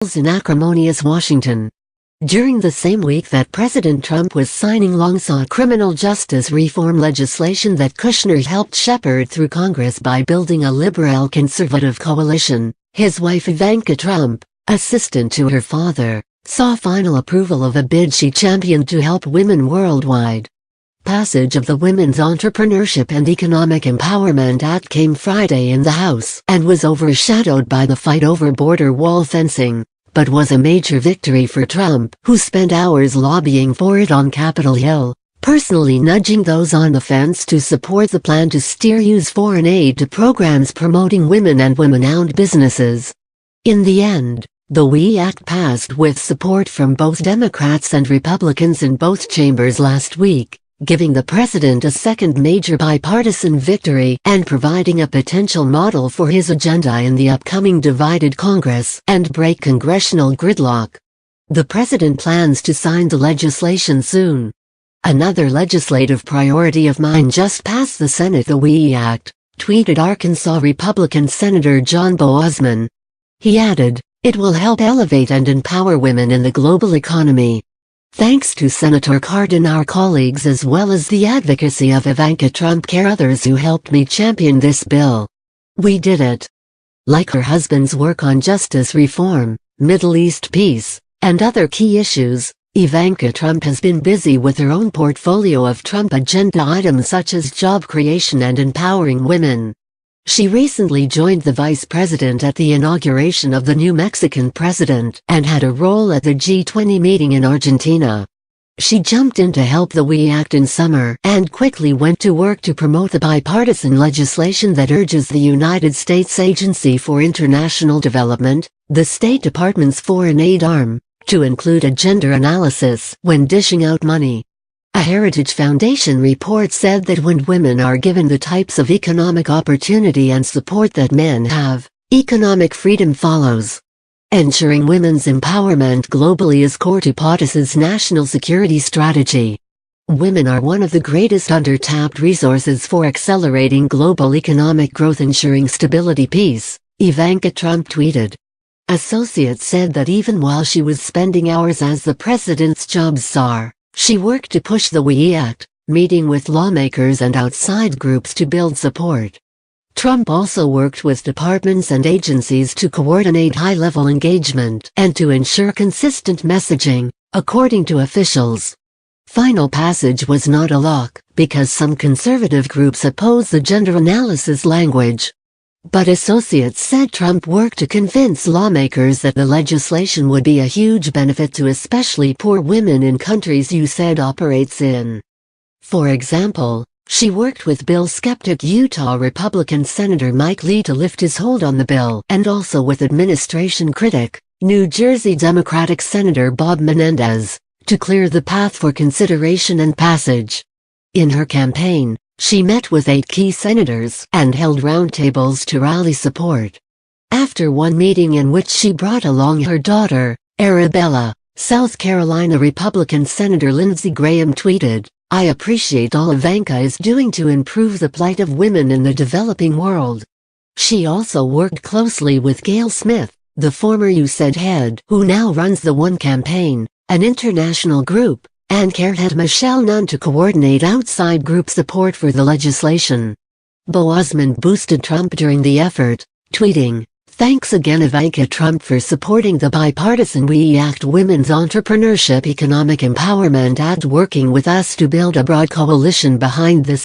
in acrimonious Washington. During the same week that President Trump was signing long-sought criminal justice reform legislation that Kushner helped shepherd through Congress by building a liberal-conservative coalition, his wife Ivanka Trump, assistant to her father, saw final approval of a bid she championed to help women worldwide. Passage of the Women's Entrepreneurship and Economic Empowerment Act came Friday in the House and was overshadowed by the fight over border wall fencing, but was a major victory for Trump, who spent hours lobbying for it on Capitol Hill, personally nudging those on the fence to support the plan to steer U.S. foreign aid to programs promoting women and women-owned businesses. In the end, the WE Act passed with support from both Democrats and Republicans in both chambers last week, giving the president a second major bipartisan victory and providing a potential model for his agenda in the upcoming divided Congress and break congressional gridlock. The president plans to sign the legislation soon. "Another legislative priority of mine just passed the Senate, the WE Act," tweeted Arkansas Republican Senator John Boozman. He added, "It will help elevate and empower women in the global economy. Thanks to Senator Cardin, our colleagues, as well as the advocacy of Ivanka Trump, others who helped me champion this bill. We did it." Like her husband's work on justice reform, Middle East peace, and other key issues, Ivanka Trump has been busy with her own portfolio of Trump agenda items such as job creation and empowering women. She recently joined the vice president at the inauguration of the new Mexican president and had a role at the G20 meeting in Argentina. She jumped in to help the WE Act in summer and quickly went to work to promote the bipartisan legislation that urges the United States Agency for International Development, the State Department's foreign aid arm, to include a gender analysis when dishing out money. A Heritage Foundation report said that when women are given the types of economic opportunity and support that men have, economic freedom follows. Ensuring women's empowerment globally is core to POTUS's national security strategy. Women are one of the greatest under-tapped resources for accelerating global economic growth, ensuring stability, peace, Ivanka Trump tweeted. Associates said that even while she was spending hours as the president's job czar, she worked to push the WE Act, meeting with lawmakers and outside groups to build support. Trump also worked with departments and agencies to coordinate high-level engagement and to ensure consistent messaging, according to officials. Final passage was not a lock, because some conservative groups oppose the gender analysis language. But associates said Trump worked to convince lawmakers that the legislation would be a huge benefit to especially poor women in countries USAID operates in. For example, she worked with bill skeptic Utah Republican Senator Mike Lee to lift his hold on the bill, and also with administration critic, New Jersey Democratic Senator Bob Menendez, to clear the path for consideration and passage. In her campaign, she met with 8 key senators and held roundtables to rally support. After one meeting in which she brought along her daughter, Arabella, South Carolina Republican Senator Lindsey Graham tweeted, "I appreciate all Ivanka is doing to improve the plight of women in the developing world." She also worked closely with Gail Smith, the former USAID head who now runs the One Campaign, an international group, and CARE-head Michelle Nunn to coordinate outside group support for the legislation. Boozman boosted Trump during the effort, tweeting, "Thanks again Ivanka Trump for supporting the bipartisan WE Act Women's Entrepreneurship Economic Empowerment Act, working with us to build a broad coalition behind this